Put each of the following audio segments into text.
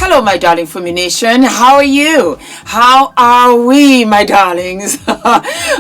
Hello, my darling Fumi Nation. How are you? How are we, my darlings?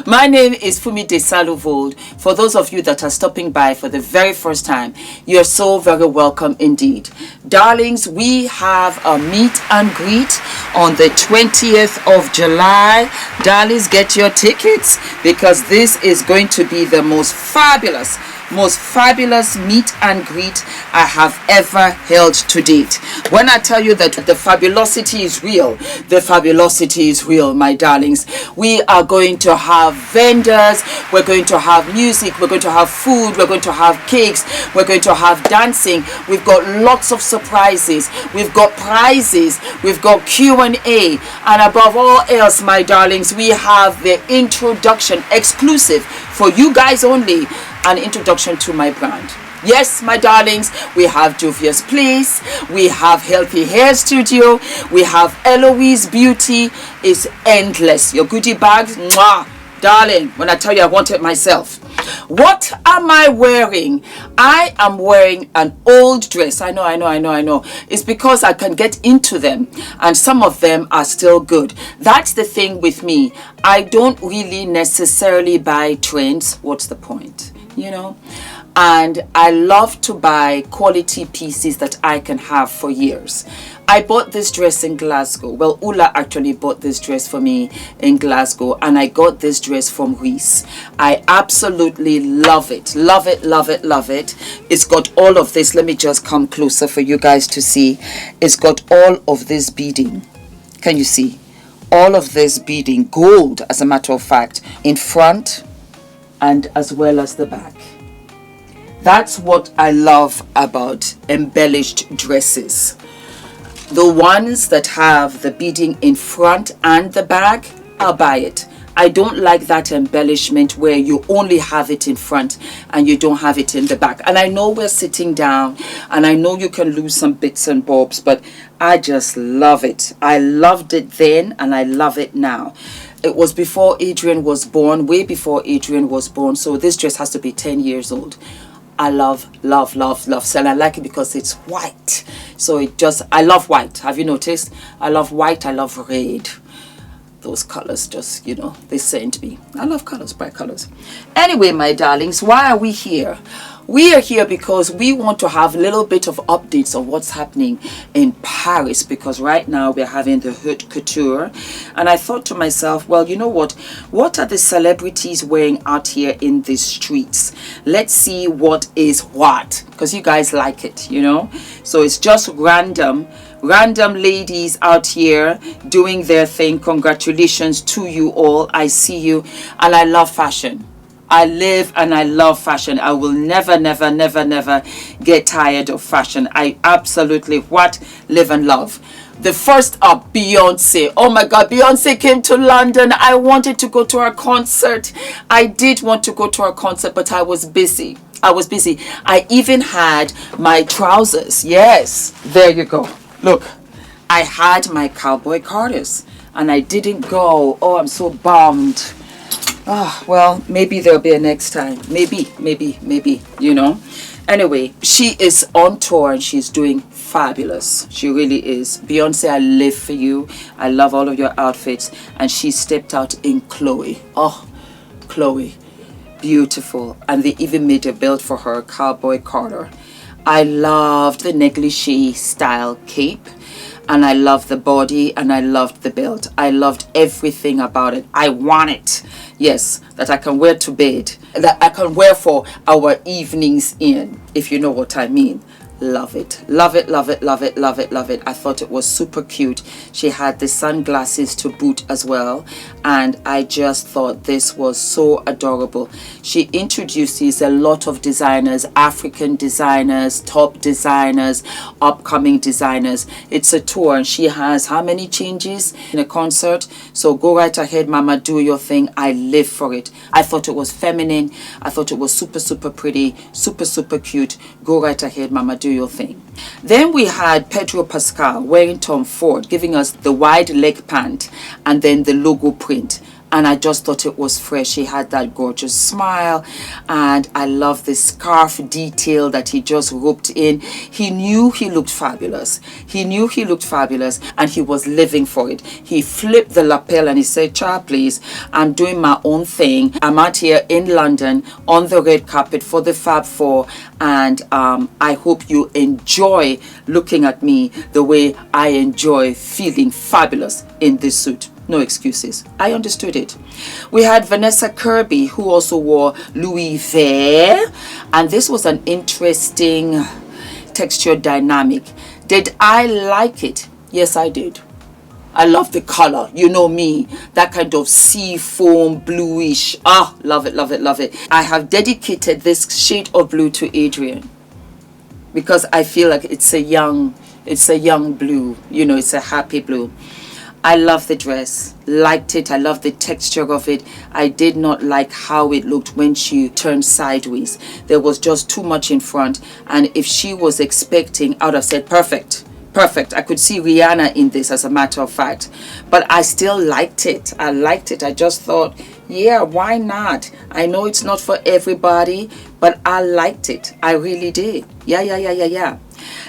My name is Fumidesaluvold. For those of you that are stopping by for the very first time, you're so very welcome indeed. Darlings, we have a meet and greet on the 20th of July. Darlings, get your tickets because this is going to be the most fabulous meet and greet I have ever held to date. When I tell you that the fabulosity is real, the fabulosity is real, my darlings. We are going to have vendors, we're going to have music, we're going to have food, we're going to have cakes, we're going to have dancing. We've got lots of surprises, we've got prizes, we've got Q&A, and above all else, my darlings, we have the introduction exclusive for you guys only, an introduction to my brand. Yes, my darlings, we have Juvia's Place, we have Healthy Hair Studio, we have Eloise Beauty. Is endless. Your goodie bags, mwah, darling, when I tell you I want it myself. What am I wearing? I am wearing an old dress. I know. It's because I can get into them and some of them are still good. That's the thing with me. I don't really necessarily buy trends. What's the point? You know, and I love to buy quality pieces that I can have for years. I bought this dress in Glasgow. Well, Ula actually bought this dress for me in Glasgow, and I got this dress from Reese. I absolutely love it. Love it. It's got all of this. Let me just come closer for you guys to see. It's got all of this beading. Can you see? All of this beading, gold as a matter of fact, in front and as well as the back. That's what I love about embellished dresses. The ones that have the beading in front and the back, I'll buy it. I don't like that embellishment where you only have it in front and you don't have it in the back. And I know we're sitting down and I know you can lose some bits and bobs, but I just love it. I loved it then and I love it now. It was before Adrian was born, way before Adrian was born. So this dress has to be 10 years old. I love. So I like it because it's white. So I love white. Have you noticed? I love white. I love red. Those colors just, you know, they send me. I love colors, bright colors. Anyway, my darlings, why are we here? We are here because we want to have a little bit of updates on what's happening in Paris, because right now we're having the haute couture. And I thought to myself, well, you know what are the celebrities wearing out here in the streets? Let's see what is what, because you guys like it, you know. So it's just random ladies out here doing their thing. Congratulations to you all. I see you, and I love fashion. I live and I love fashion. I will never get tired of fashion. I absolutely live and love. The first up, Beyonce. Oh my God, Beyonce came to London. I wanted to go to her concert. I did want to go to her concert, but I was busy. I even had my trousers. Yes, there you go. Look, I had my cowboy Carters and I didn't go. Oh, I'm so bummed. Oh, well, maybe there'll be a next time. Maybe, you know. Anyway, she is on tour and she's doing fabulous. She really is. Beyonce, I live for you. I love all of your outfits. And she stepped out in Chloe. Oh, Chloe. Beautiful. And they even made a belt for her, cowboy Carter. I loved the negligee style cape. And I loved the body and I loved the belt. I loved everything about it. I want it. Yes, that I can wear to bed. That I can wear for our evenings in, if you know what I mean. Love it. I thought it was super cute. She had the sunglasses to boot as well, and I just thought this was so adorable. She introduces a lot of designers, African designers, top designers, upcoming designers. It's a tour and she has how many changes in a concert? So go right ahead, mama, do your thing. I live for it. I thought it was feminine. I thought it was super pretty, super cute. Go right ahead, mama, do your thing. Then we had Pedro Pascal wearing Tom Ford, giving us the wide leg pant and then the logo print. and I just thought it was fresh. He had that gorgeous smile, and I love the scarf detail that he just roped in. He knew he looked fabulous. He knew he looked fabulous, and he was living for it. He flipped the lapel and he said, "Child, please, I'm doing my own thing. I'm out here in London on the red carpet for the Fab Four, and I hope you enjoy looking at me the way I enjoy feeling fabulous in this suit." No excuses. I understood it. We had Vanessa Kirby, who also wore Louis V, and this was an interesting texture dynamic. Did I like it? Yes, I did. I love the color. You know me, that kind of sea foam bluish. Ah, love it, love it, love it. I have dedicated this shade of blue to Adrian because I feel like it's a young blue. You know, it's a happy blue. I love the dress, liked it. I love the texture of it. I did not like how it looked when she turned sideways. There was just too much in front, and if she was expecting, I would have said perfect. Perfect. I could see Rihanna in this, as a matter of fact, but I still liked it. I liked it. I just thought, yeah, why not? I know it's not for everybody, but I liked it. I really did. Yeah.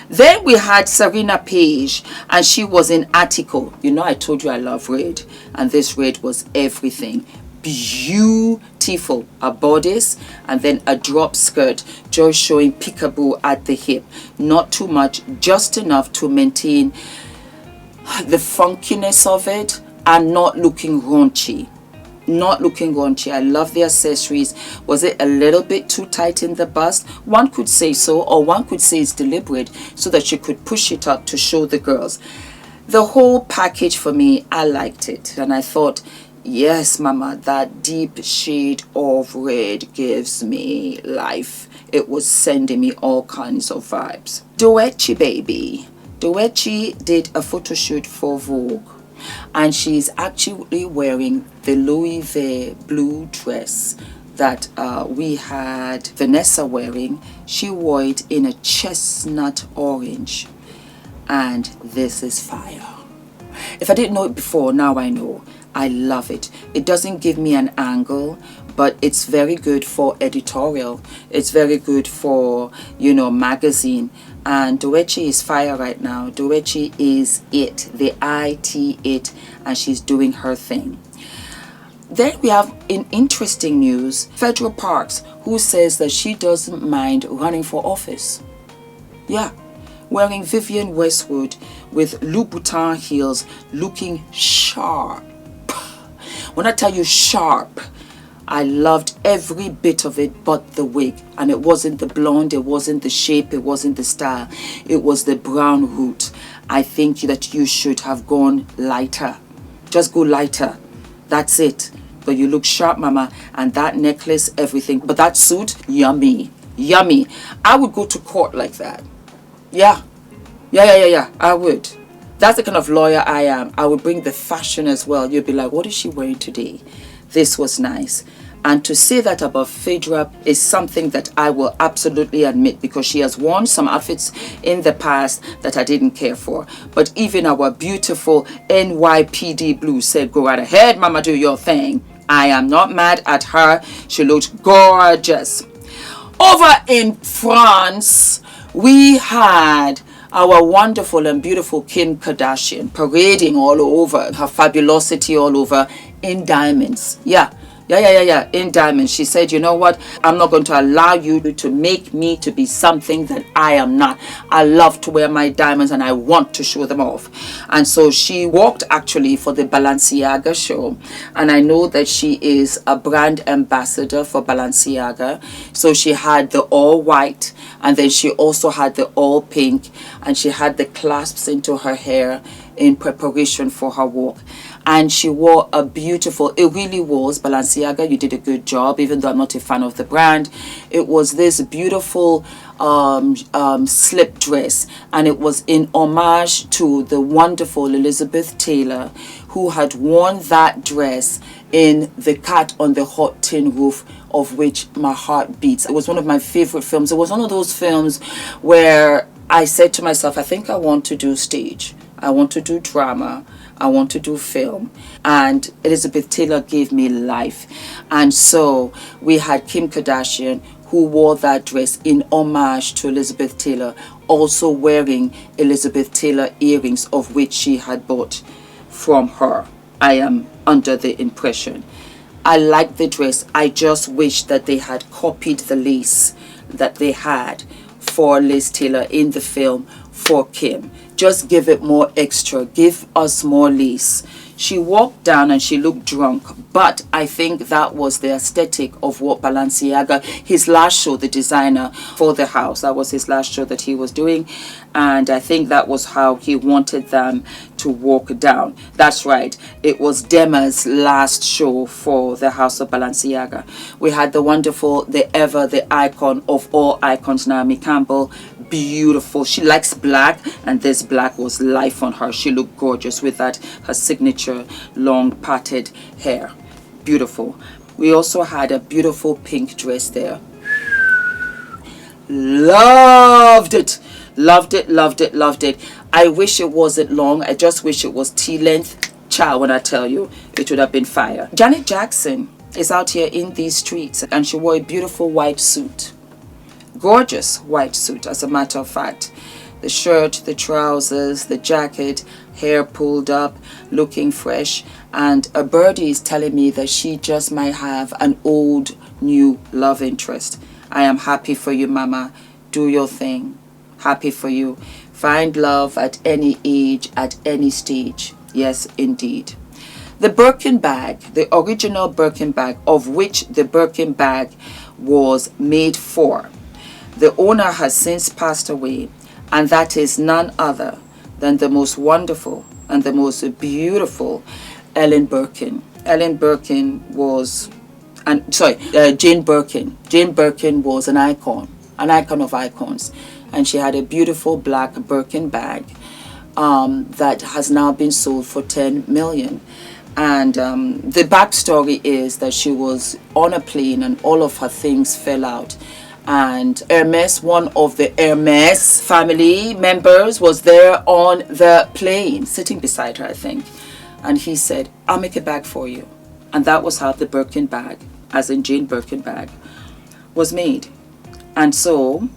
Then we had Serena Paige, and she was in etiquette. You know, I told you I love red, and this red was everything. Beautiful. A bodice and then a drop skirt, just showing peekaboo at the hip. Not too much, just enough to maintain the funkiness of it and not looking raunchy. Not looking raunchy. I love the accessories. Was it a little bit too tight in the bust? One could say so, or one could say it's deliberate so that you could push it up to show the girls. The whole package for me, I liked it, and I thought, yes, mama, that deep shade of red gives me life. It was sending me all kinds of vibes. Doechi baby. Doechi did a photo shoot for Vogue, and she's actually wearing the Louis V blue dress that we had Vanessa wearing. She wore it in a chestnut orange, and this is fire. If I didn't know it before, now I know. I love it. It doesn't give me an angle, but it's very good for editorial. It's very good for, you know, magazine. And Doechi is fire right now. Doechi is it, the it, and she's doing her thing. Then we have, in interesting news, Federal Parks, who says that she doesn't mind running for office. Yeah, wearing Vivienne Westwood with Louboutin heels, looking sharp. When I tell you sharp, I loved every bit of it but the wig. And it wasn't the blonde, it wasn't the shape, it wasn't the style. It was the brown root. I think that you should have gone lighter. Just go lighter. That's it. But you look sharp, mama. And that necklace, everything. But that suit, yummy. Yummy. I would go to court like that. Yeah. Yeah. I would. That's the kind of lawyer I am. I would bring the fashion as well. You'd be like, what is she wearing today? This was nice. And to say that about Phaedra is something that I will absolutely admit, because she has worn some outfits in the past that I didn't care for. But even our beautiful NYPD Blue said, go right ahead, mama, do your thing. I am not mad at her. She looked gorgeous. Over in France, we had our wonderful and beautiful Kim Kardashian parading all over, her fabulosity all over in diamonds. Yeah, in diamonds. She said, you know what, I'm not going to allow you to make me to be something that I am not. I love to wear my diamonds and I want to show them off. And so she walked actually for the Balenciaga show, and I know that she is a brand ambassador for Balenciaga. So she had the all white, and then she also had the all pink, and she had the clasps into her hair in preparation for her walk. And she wore a beautiful, it really was Balenciaga, you did a good job, even though I'm not a fan of the brand. It was this beautiful slip dress, and it was in homage to the wonderful Elizabeth Taylor, who had worn that dress in The Cat on the Hot Tin Roof, of which my heart beats. It was one of my favorite films. It was one of those films where I said to myself, I think I want to do stage. I want to do drama, I want to do film. And Elizabeth Taylor gave me life. And so we had Kim Kardashian, who wore that dress in homage to Elizabeth Taylor, also wearing Elizabeth Taylor earrings, of which she had bought from her. I am under the impression. I like the dress. I just wish that they had copied the lace that they had for Liz Taylor in the film for Kim. Just give it more extra. Give us more lace. She walked down and she looked drunk, but I think that was the aesthetic of what Balenciaga, his last show, the designer for the house, that was his last show that he was doing, and I think that was how he wanted them to walk down. That's right, it was Dema's last show for the house of Balenciaga. We had the wonderful, the icon of all icons, Naomi Campbell. Beautiful. She likes black, and this black was life on her. She looked gorgeous with that, her signature long parted hair. Beautiful. We also had a beautiful pink dress there. Loved it. Loved it, loved it, loved it. I wish it wasn't long. I just wish it was T-length. Child, when I tell you, it would have been fire. Janet Jackson is out here in these streets, and she wore a beautiful white suit. Gorgeous white suit, as a matter of fact. The shirt, the trousers, the jacket, hair pulled up, looking fresh. And a birdie is telling me that she just might have an old, new love interest. I am happy for you, mama. Do your thing. Happy for you. Find love at any age, at any stage. Yes, indeed. The Birkin bag, the original Birkin bag, of which the Birkin bag was made for. The owner has since passed away, and that is none other than the most wonderful and the most beautiful Ellen Birkin. Ellen Birkin was, Jane Birkin. Jane Birkin was an icon of icons, and she had a beautiful black Birkin bag that has now been sold for 10 million. And the backstory is that she was on a plane and all of her things fell out. And Hermes, one of the Hermes family members, was there on the plane, sitting beside her, I think. And he said, I'll make a bag for you. And that was how the Birkin bag, as in Jane Birkin bag, was made. And so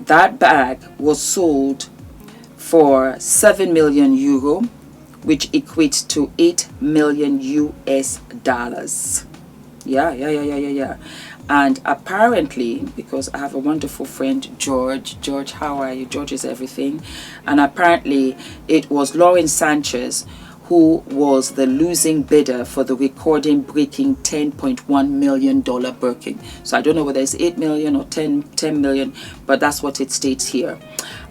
that bag was sold for 7 million euro, which equates to 8 million US dollars. Yeah. And apparently, because I have a wonderful friend, George, how are you? George is everything. And apparently it was Lauren Sanchez who was the losing bidder for the recording-breaking $10.1 million Birkin. So I don't know whether it's 8 million or 10 million, but that's what it states here.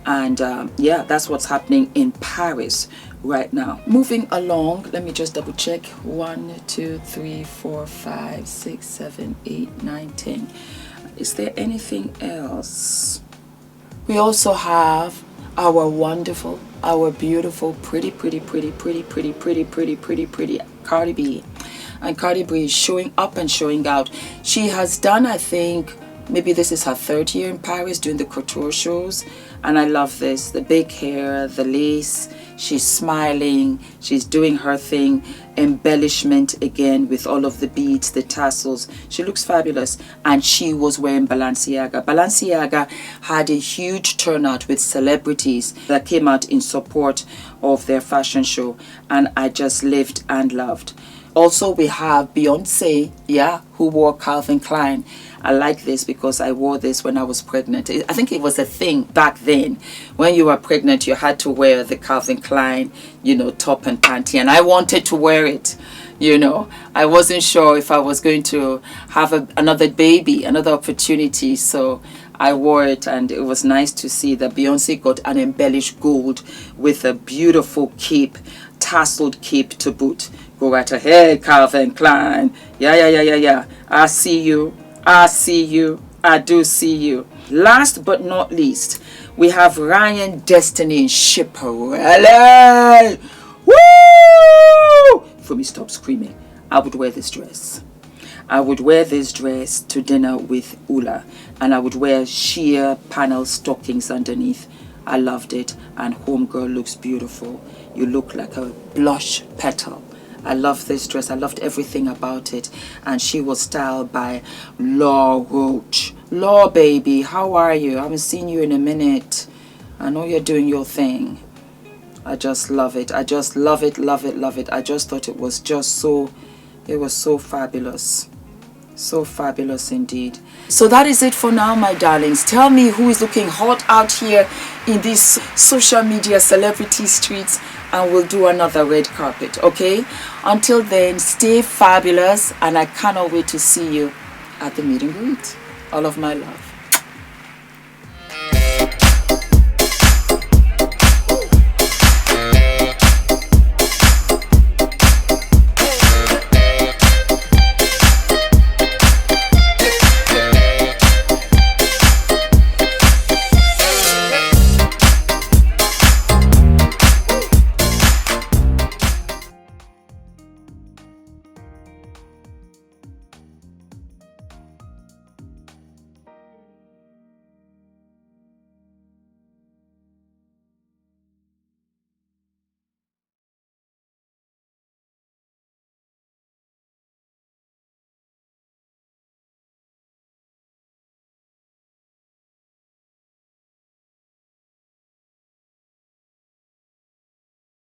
And yeah, that's what's happening in Paris right now. Moving along, let me just double check. 1, 2, 3, 4, 5, 6, 7, 8, 9, 10. Is there anything else? We also have our wonderful, our beautiful, pretty Cardi B. And Cardi B is showing up and showing out. She has done, I think, maybe this is her 3rd year in Paris doing the couture shows. And I love this, the big hair, the lace. She's smiling, she's doing her thing, embellishment again with all of the beads, the tassels. She looks fabulous, and she was wearing Balenciaga. Balenciaga had a huge turnout with celebrities that came out in support of their fashion show, and I just lived and loved. Also, we have Beyonce, who wore Calvin Klein. I like this because I wore this when I was pregnant. I think it was a thing back then. When you were pregnant, you had to wear the Calvin Klein, top and panty. And I wanted to wear it, I wasn't sure if I was going to have another baby, another opportunity. So I wore it, and it was nice to see that Beyonce got an embellished gold with a beautiful cape, tasseled cape to boot. Go right ahead, Calvin Klein. Yeah. I see you. I see you. I do see you. Last but not least, we have Ryan Destiny and Shipperelli. Woo! Fumi, stop screaming. I would wear this dress. I would wear this dress to dinner with Ula, and I would wear sheer panel stockings underneath. I loved it. And homegirl looks beautiful. You look like a blush petal. I love this dress. I loved everything about it. And she was styled by Law Roach. Law, baby, how are you? I haven't seen you in a minute. I know you're doing your thing. I just love it. I just love it, love it, love it. I just thought it was just so, it was so fabulous. So fabulous indeed. So that is it for now, my darlings. Tell me who is looking hot out here in these social media celebrity streets, and we'll do another red carpet, okay? Until then, stay fabulous, and I cannot wait to see you at the meet and greet. All of my love.